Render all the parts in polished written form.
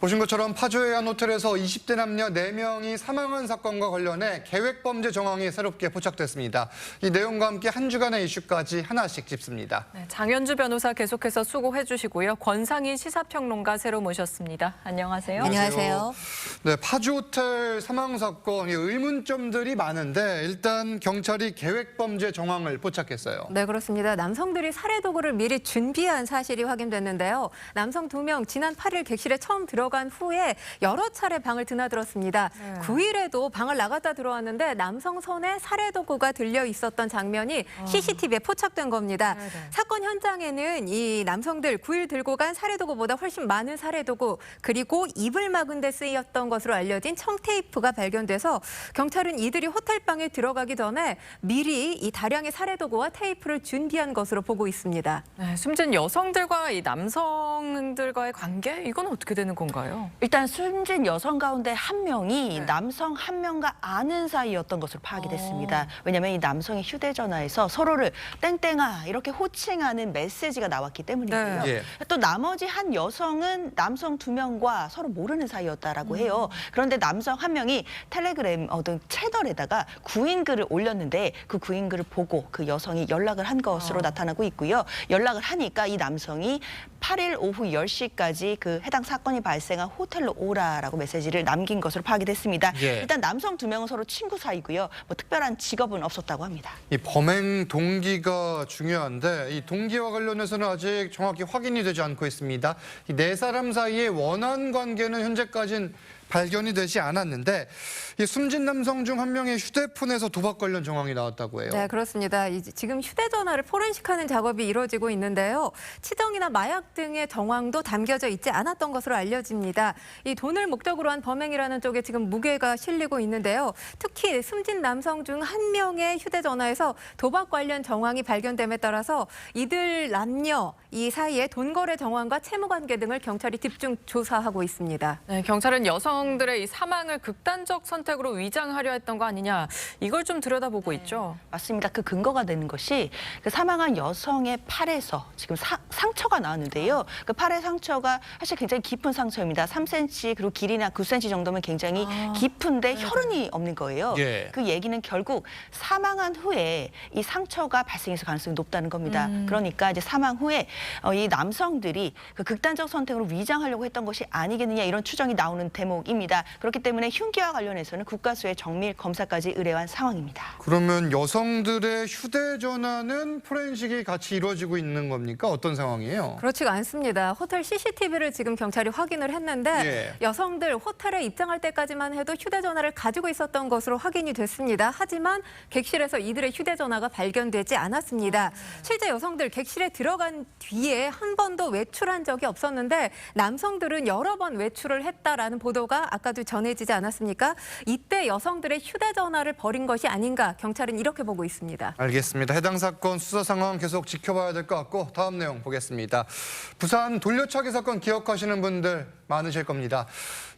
보신 것처럼 파주의 한 호텔에서 20대 남녀 4명이 사망한 사건과 관련해 계획범죄 정황이 새롭게 포착됐습니다. 이 내용과 함께 한 주간의 이슈까지 하나씩 짚습니다. 네, 장현주 변호사 계속해서 수고해 주시고요. 권상인 시사평론가 새로 모셨습니다. 안녕하세요. 안녕하세요. 네, 파주 호텔 사망 사건 의문점들이 많은데 일단 경찰이 계획범죄 정황을 포착했어요. 네, 그렇습니다. 남성들이 살해 도구를 미리 준비한 사실이 확인됐는데요. 남성 2명 지난 8일 객실에 처음 들어간 후에 여러 차례 방을 드나들었습니다. 9일에도 방을 나갔다 들어왔는데 남성 손에 살해 도구가 들려 있었던 장면이 CCTV에 포착된 겁니다. 사건 현장에는 이 남성들 9일 들고 간 살해 도구보다 훨씬 많은 살해 도구 그리고 입을 막은 데 쓰였던 것으로 알려진 청테이프가 발견돼서 경찰은 이들이 호텔방에 들어가기 전에 미리 이 다량의 살해 도구와 테이프를 준비한 것으로 보고 있습니다. 네, 숨진 여성들과 이 남성들과의 관계 이건 어떻게 되는 건가요? 일단 숨진 여성 가운데 한 명이 남성 한 명과 아는 사이였던 것으로 파악이 됐습니다. 왜냐하면 이 남성의 휴대전화에서 서로를 땡땡아 이렇게 호칭하는 메시지가 나왔기 때문이고요. 네. 또 나머지 한 여성은 남성 2명과 서로 모르는 사이였다라고 해요. 그런데 남성 한 명이 텔레그램 등 채널에다가 구인 글을 올렸는데 그 구인 글을 보고 그 여성이 연락을 한 것으로 나타나고 있고요. 연락을 하니까 이 남성이 8일 오후 10시까지 그 해당 사건이 발생한 호텔로 오라라고 메시지를 남긴 것으로 파악이 됐습니다. 일단 남성 2명은 서로 친구 사이고요. 뭐 특별한 직업은 없었다고 합니다. 이 범행 동기가 중요한데 이 동기와 관련해서는 아직 정확히 확인이 되지 않고 있습니다. 이 4사람 사이의 원한 관계는 현재까지는 발견이 되지 않았는데 이 숨진 남성 중 한 명의 휴대폰에서 도박 관련 정황이 나왔다고 해요. 네, 그렇습니다. 지금 휴대전화를 포렌식하는 작업이 이루어지고 있는데요. 치정이나 마약 등의 정황도 담겨져 있지 않았던 것으로 알려집니다. 이 돈을 목적으로 한 범행이라는 쪽에 지금 무게가 실리고 있는데요. 특히 숨진 남성 중 한 명의 휴대전화에서 도박 관련 정황이 발견됨에 따라서 이들 남녀 이 사이의 돈거래 정황과 채무관계 등을 경찰이 집중 조사하고 있습니다. 네, 경찰은 여성들의 이 사망을 극단적 선택으로 위장하려 했던 거 아니냐 이걸 좀 들여다보고 있죠. 맞습니다. 그 근거가 되는 것이 그 사망한 여성의 팔에서 지금 상처가 나왔는데요. 그 팔의 상처가 사실 굉장히 깊은 상처입니다. 3cm 그리고 길이나 9cm 정도면 굉장히 깊은데 혈흔이 없는 거예요. 그 얘기는 결국 사망한 후에 이 상처가 발생했을 가능성이 높다는 겁니다. 그러니까 이제 사망 후에 이 남성들이 그 극단적 선택으로 위장하려고 했던 것이 아니겠느냐 이런 추정이 나오는 대목입니다. 그렇기 때문에 흉기와 관련해서는 국가수의 정밀 검사까지 의뢰한 상황입니다. 그러면 여성들의 휴대전화는 포렌식이 같이 이루어지고 있는 겁니까? 어떤 상황이에요? 그렇지가 않습니다. 호텔 CCTV를 지금 경찰이 확인을 했는데 여성들 호텔에 입장할 때까지만 해도 휴대전화를 가지고 있었던 것으로 확인이 됐습니다. 하지만 객실에서 이들의 휴대전화가 발견되지 않았습니다. 실제 여성들 객실에 들어간 뒤에 한 번도 외출한 적이 없었는데 남성들은 여러 번 외출을 했다라는 보도가 아까도 전해지지 않았습니까? 이때 여성들의 휴대전화를 버린 것이 아닌가 경찰은 이렇게 보고 있습니다. 알겠습니다. 해당 사건 수사 상황 계속 지켜봐야 될 것 같고 다음 내용 보겠습니다. 부산 돌려차기 사건 기억하시는 분들 많으실 겁니다.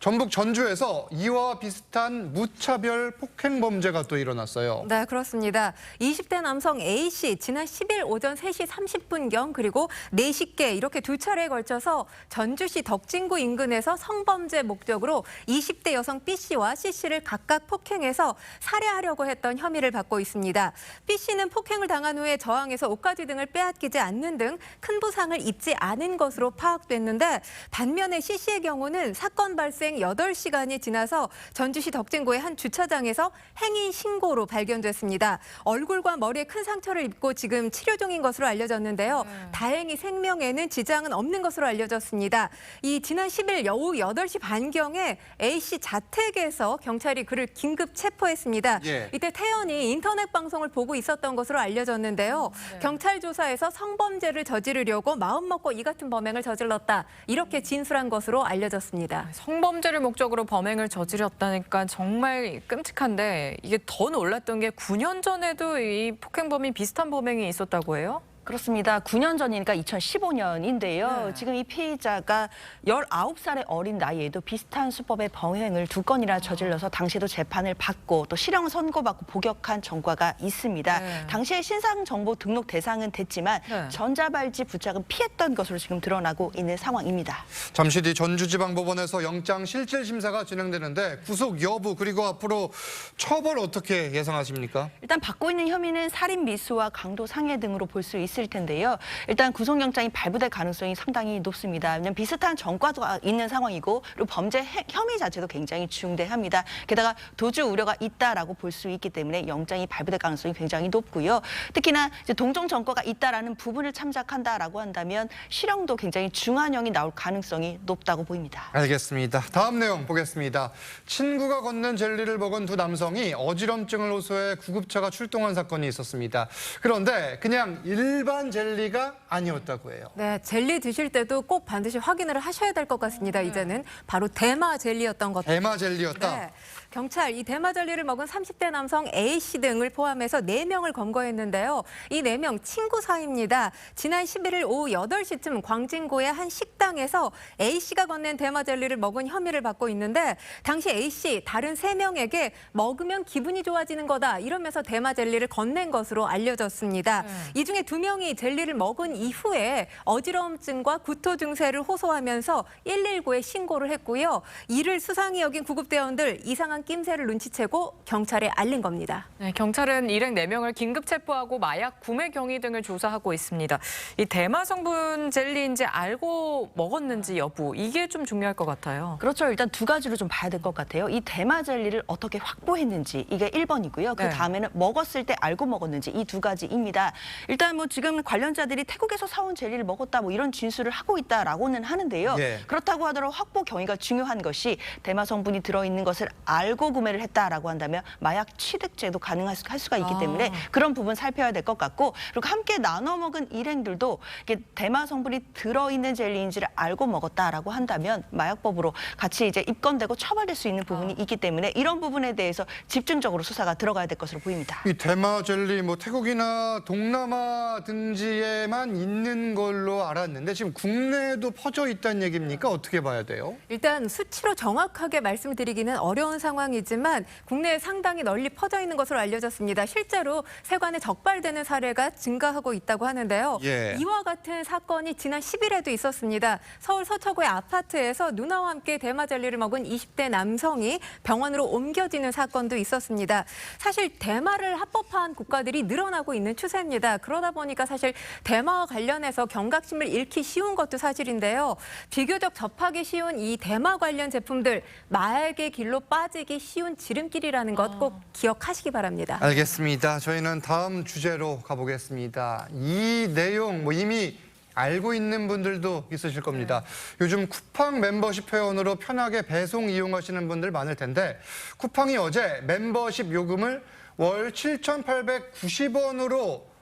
전북 전주에서 이와 비슷한 무차별 폭행 범죄가 또 일어났어요. 네, 그렇습니다. 20대 남성 A씨 지난 10일 오전 3시 30분경 그리고 4시께 이렇게 두 차례에 걸쳐서 전주시 덕진구 인근에서 성범죄 목적으로 20대 여성 B씨와 C씨를 각각 폭행해서 살해하려고 했던 혐의를 받고 있습니다. B씨는 폭행을 당한 후에 저항해서 옷가지 등을 빼앗기지 않는 등 큰 부상을 입지 않은 것으로 파악됐는데 반면에 C씨의 경우는 사건 발생 8시간이 지나서 전주시 덕진구의 한 주차장에서 행인 신고로 발견됐습니다. 얼굴과 머리에 큰 상처를 입고 지금 치료 중인 것으로 알려졌는데요. 다행히 생명에는 지장은 없는 것으로 알려졌습니다. 이 지난 10일 오후 8시 반경에 A씨 자택에서 경찰이 그를 긴급 체포했습니다. 이때 태연이 인터넷 방송을 보고 있었던 것으로 알려졌는데요. 경찰 조사에서 성범죄를 저지르려고 마음먹고 이 같은 범행을 저질렀다. 이렇게 진술한 것으로 알려졌습니다. 성범죄를 목적으로 범행을 저질렀다니까 정말 끔찍한데 이게 더 놀랐던 게 9년 전에도 이 폭행범이 비슷한 범행이 있었다고 해요? 그렇습니다. 9년 전이니까 2015년인데요. 네. 지금 이 피의자가 19살의 어린 나이에도 비슷한 수법의 범행을 2건이나 저질러서 당시에도 재판을 받고 또 실형 선고받고 복역한 전과가 있습니다. 네. 당시에 신상정보 등록 대상은 됐지만 네. 전자발찌 부착은 피했던 것으로 지금 드러나고 있는 상황입니다. 잠시 뒤 전주지방법원에서 영장 실질 심사가 진행되는데 구속 여부 그리고 앞으로 처벌 어떻게 예상하십니까? 일단 받고 있는 혐의는 살인 미수와 강도 상해 등으로 볼 수 있을 텐데요. 일단 구속영장이 발부될 가능성이 상당히 높습니다. 왜냐하면 비슷한 전과도 있는 상황이고 그리고 범죄 혐의 자체도 굉장히 중대합니다. 게다가 도주 우려가 있다라고 볼 수 있기 때문에 영장이 발부될 가능성이 굉장히 높고요. 특히나 이제 동종 전과가 있다라는 부분을 참작한다라고 한다면 실형도 굉장히 중한형이 나올 가능성이 높다고 보입니다. 알겠습니다. 다음 내용 보겠습니다. 친구가 건넨 젤리를 먹은 두 남성이 어지럼증을 호소해 구급차가 출동한 사건이 있었습니다. 그런데 그냥 일반 젤리가 아니었다고 해요. 네, 젤리 드실 때도 꼭 반드시 확인을 하셔야 될 것 같습니다. 이제는 바로 대마 젤리였던 것. 대마 젤리였다. 네. 경찰 이 대마 젤리를 먹은 30대 남성 A씨 등을 포함해서 4명을 검거했는데요. 이 4명 친구 사이입니다. 지난 11일 오후 8시쯤 광진구의 한 식당에서 A씨가 건넨 대마 젤리를 먹은 혐의를 받고 있는데 당시 A씨 다른 3명에게 먹으면 기분이 좋아지는 거다 이러면서 대마 젤리를 건넨 것으로 알려졌습니다. 이 중에 2명이 젤리를 먹은 이후에 어지러움증과 구토 증세를 호소하면서 119에 신고를 했고요. 이를 수상히 여긴 구급대원들 이상한 낌새를 눈치채고 경찰에 알린 겁니다. 네, 경찰은 일행 4명을 긴급 체포하고 마약 구매 경위 등을 조사하고 있습니다. 이 대마 성분 젤리인지 알고 먹었는지 여부 이게 좀 중요할 것 같아요. 그렇죠. 일단 두 가지로 좀 봐야 될 것 같아요. 이 대마 젤리를 어떻게 확보했는지 이게 1번이고요. 그 네. 다음에는 먹었을 때 알고 먹었는지 이 두 가지입니다. 일단 뭐 지금 관련자들이 태국에서 사온 젤리를 먹었다 뭐 이런 진술을 하고 있다라고는 하는데요. 예. 그렇다고 하더라도 확보 경위가 중요한 것이 대마 성분이 들어있는 것을 알고 구매를 했다라고 한다면 마약 취득죄도 가능할 수가 있기 때문에 그런 부분 살펴야 될 것 같고 그리고 함께 나눠 먹은 일행들도 이게 대마 성분이 들어있는 젤리인지를 알고 먹었다라고 한다면 마약법으로 같이 이제 입건되고 처벌될 수 있는 부분이 있기 때문에 이런 부분에 대해서 집중적으로 수사가 들어가야 될 것으로 보입니다. 이 대마 젤리 뭐 태국이나 동남아 등지에만 있는 걸로 알았는데 지금 국내에도 퍼져 있다는 얘기입니까? 어떻게 봐야 돼요? 일단 수치로 정확하게 말씀을 드리기는 어려운 상황이지만 국내에 상당히 널리 퍼져 있는 것으로 알려졌습니다. 실제로 세관에 적발되는 사례가 증가하고 있다고 하는데요. 예. 이와 같은 사건이 지난 10일에도 있었습니다. 서울 서초구의 아파트에서 누나와 함께 대마 젤리를 먹은 20대 남성이 병원으로 옮겨지는 사건도 있었습니다. 사실 대마를 합법화한 국가들이 늘어나고 있는 추세입니다. 그러다 보니까 사실 대마와 관련해서 경각심을 잃기 쉬운 것도 사실인데요. 비교적 접하기 쉬운 이 대마 관련 제품들 마약의 길로 빠지기 쉬운 지름길이라는 것 꼭 기억하시기 바랍니다. 알겠습니다. 저희는 다음 주제로 가보겠습니다. 이 내용 뭐 이미 알고 있는 분들도 있으실 겁니다. 요즘 쿠팡 멤버십 회원으로 편하게 배송 이용하시는 분들 많을 텐데 쿠팡이 어제 멤버십 요금을 월 7,890원으로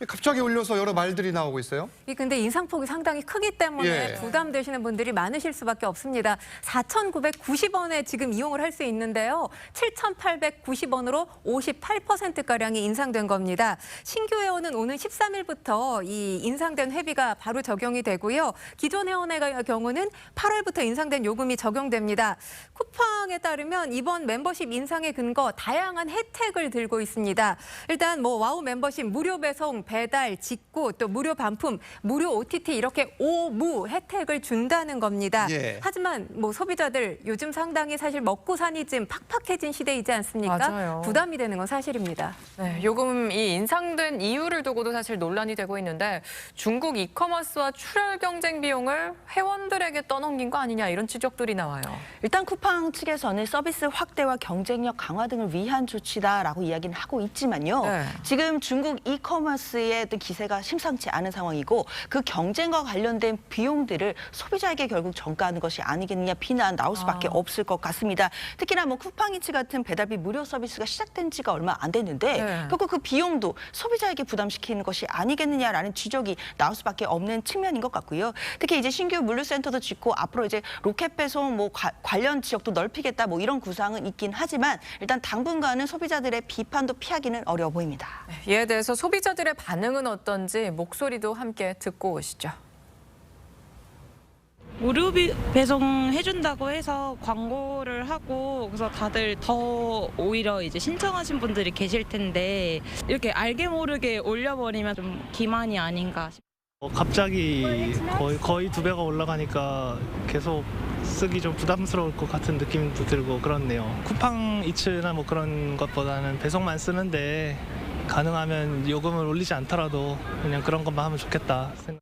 갑자기 올려서 여러 말들이 나오고 있어요. 근데 인상폭이 상당히 크기 때문에 예. 부담되시는 분들이 많으실 수밖에 없습니다. 4,990원에 지금 이용을 할 수 있는데요. 7,890원으로 58%가량이 인상된 겁니다. 신규 회원은 오는 13일부터 이 인상된 회비가 바로 적용이 되고요. 기존 회원의 경우는 8월부터 인상된 요금이 적용됩니다. 쿠팡에 따르면 이번 멤버십 인상의 근거 다양한 혜택을 들고 있습니다. 일단 뭐 와우 멤버십 무료 배송, 배달, 직구, 또 무료 반품, 무료 OTT 이렇게 5무 혜택을 준다는 겁니다. 예. 하지만 뭐 소비자들 요즘 상당히 사실 먹고 사니 좀 팍팍해진 시대이지 않습니까? 맞아요. 부담이 되는 건 사실입니다. 네, 요금이 인상된 이유를 두고도 사실 논란이 되고 있는데 중국 이커머스와 출혈 경쟁 비용을 회원들에게 떠넘긴 거 아니냐 이런 지적들이 나와요. 일단 쿠팡 측에서는 서비스 확대와 경쟁력 강화 등을 위한 조치다라고 이야기는 하고 있지만요. 네. 지금 중국 이커머스의 어떤 기세가 심상치 않은 상황이고 그 경쟁과 관련된 비용들을 소비자에게 결국 전가하는 것이 아니겠느냐 비난 나올 수밖에 없을 것 같습니다. 특히나 뭐 쿠팡이츠 같은 배달비 무료 서비스가 시작된 지가 얼마 안 됐는데 네. 결국 그 비용도 소비자에게 부담시키는 것이 아니겠느냐라는 지적이 나올 수밖에 없는 측면인 것 같고요. 특히 이제 신규 물류센터도 짓고 앞으로 이제 로켓 배송 뭐 관련 지역도 넓히겠다 뭐 이런 구상은 있긴 하지만 일단 당분간은 소비자들의 비판도 피하기는 어려워 보입니다. 이에 대해서 소비자들의 반응은 어떤지 목소리도 함께 듣고 오시죠. 무료 배송해준다고 해서 광고를 하고 그래서 다들 더 오히려 이제 신청하신 분들이 계실 텐데 이렇게 알게 모르게 올려버리면 좀 기만이 아닌가 싶어요. 갑자기 거의 2배가 올라가니까 계속 쓰기 좀 부담스러울 것 같은 느낌도 들고 그렇네요. 쿠팡 이츠나 뭐 그런 것보다는 배송만 쓰는데 가능하면 요금을 올리지 않더라도 그냥 그런 것만 하면 좋겠다 생각.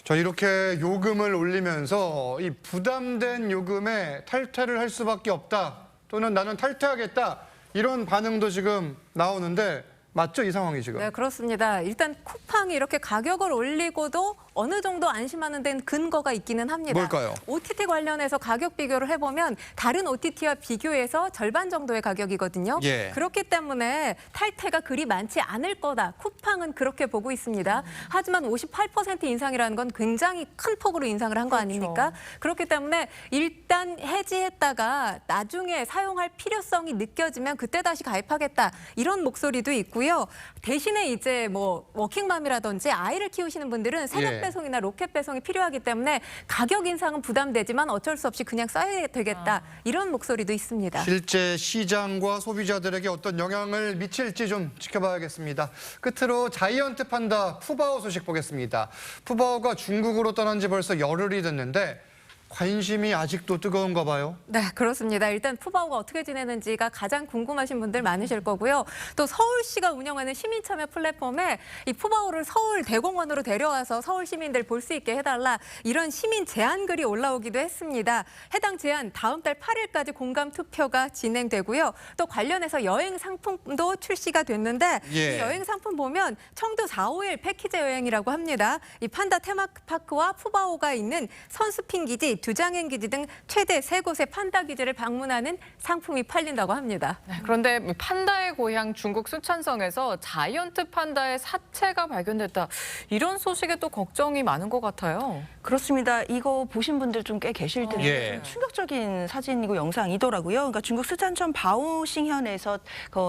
자, 이렇게 요금을 올리면서 이 부담된 요금에 탈퇴를 할 수밖에 없다. 또는 나는 탈퇴하겠다. 이런 반응도 지금 나오는데 맞죠? 이 상황이 지금. 네, 그렇습니다. 일단 쿠팡이 이렇게 가격을 올리고도 어느 정도 안심하는 데는 근거가 있기는 합니다. 뭘까요? OTT 관련해서 가격 비교를 해보면 다른 OTT와 비교해서 절반 정도의 가격이거든요. 예. 그렇기 때문에 탈퇴가 그리 많지 않을 거다. 쿠팡은 그렇게 보고 있습니다. 하지만 58% 인상이라는 건 굉장히 큰 폭으로 인상을 한 거 아닙니까? 그렇기 때문에 일단 해지했다가 나중에 사용할 필요성이 느껴지면 그때 다시 가입하겠다. 이런 목소리도 있고요. 대신에 이제 뭐 워킹맘이라든지 아이를 키우시는 분들은 새벽 예. 배송이나 로켓 배송이 필요하기 때문에 가격 인상은 부담되지만 어쩔 수 없이 그냥 써야 되겠다. 이런 목소리도 있습니다. 실제 시장과 소비자들에게 어떤 영향을 미칠지 좀 지켜봐야겠습니다. 끝으로 자이언트 판다 푸바오 소식 보겠습니다. 푸바오가 중국으로 떠난 지 벌써 열흘이 됐는데 관심이 아직도 뜨거운가 봐요. 네, 그렇습니다. 일단 푸바오가 어떻게 지내는지가 가장 궁금하신 분들 많으실 거고요. 또 서울시가 운영하는 시민참여 플랫폼에 이 푸바오를 서울 대공원으로 데려와서 서울 시민들 볼 수 있게 해달라 이런 시민 제안 글이 올라오기도 했습니다. 해당 제안 다음 달 8일까지 공감 투표가 진행되고요. 또 관련해서 여행 상품도 출시가 됐는데 예. 이 여행 상품 보면 청도 4, 5일 패키지 여행이라고 합니다. 이 판다 테마파크와 푸바오가 있는 선수핀 기지, 두장행 기지 등 최대 3곳의 판다 기지를 방문하는 상품이 팔린다고 합니다. 그런데 판다의 고향 중국 수촨성에서 자이언트 판다의 사체가 발견됐다. 이런 소식에 또 걱정이 많은 것 같아요. 그렇습니다. 이거 보신 분들 좀 꽤 계실 텐데 예. 좀 충격적인 사진이고 영상이더라고요. 그러니까 중국 쓰촨천 바오싱현에서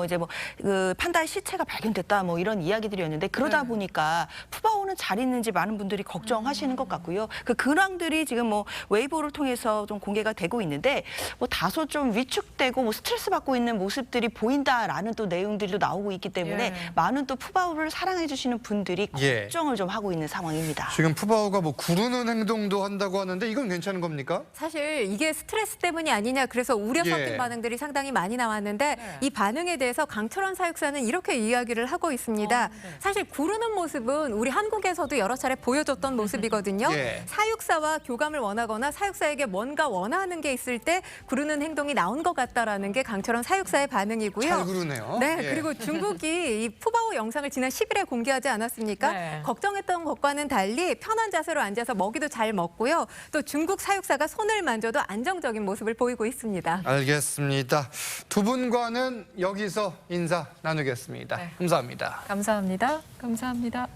이제 그 판다의 시체가 발견됐다 뭐 이런 이야기들이었는데 그러다 보니까 푸바오는 잘 있는지 많은 분들이 걱정하시는 것 같고요. 그 근황들이 지금 뭐 웨이보를 통해서 좀 공개가 되고 있는데 뭐 다소 좀 위축되고 뭐 스트레스 받고 있는 모습들이 보인다라는 또 내용들도 나오고 있기 때문에 예. 많은 또 푸바오를 사랑해 주시는 분들이 예. 걱정을 좀 하고 있는 상황입니다. 지금 푸바오가 뭐 구르는 행동도 한다고 하는데 이건 괜찮은 겁니까? 사실 이게 스트레스 때문이 아니냐 그래서 우려 섞인 예. 반응들이 상당히 많이 나왔는데 네. 이 반응에 대해서 강철원 사육사는 이렇게 이야기를 하고 있습니다. 네. 사실 구르는 모습은 우리 한국에서도 여러 차례 보여줬던 모습이거든요. 예. 사육사와 교감을 원하거나 사육사에게 뭔가 원하는 게 있을 때 구르는 행동이 나온 것 같다라는 게 강철원 사육사의 반응이고요. 잘 구르네요. 네, 예. 그리고 중국이 이 푸바오 영상을 지난 10일에 공개하지 않았습니까? 네. 걱정했던 것과는 달리 편한 자세로 앉아서 먹이도 잘 먹고요. 또 중국 사육사가 손을 만져도 안정적인 모습을 보이고 있습니다. 알겠습니다. 두 분과는 여기서 인사 나누겠습니다. 네. 감사합니다. 감사합니다. 감사합니다.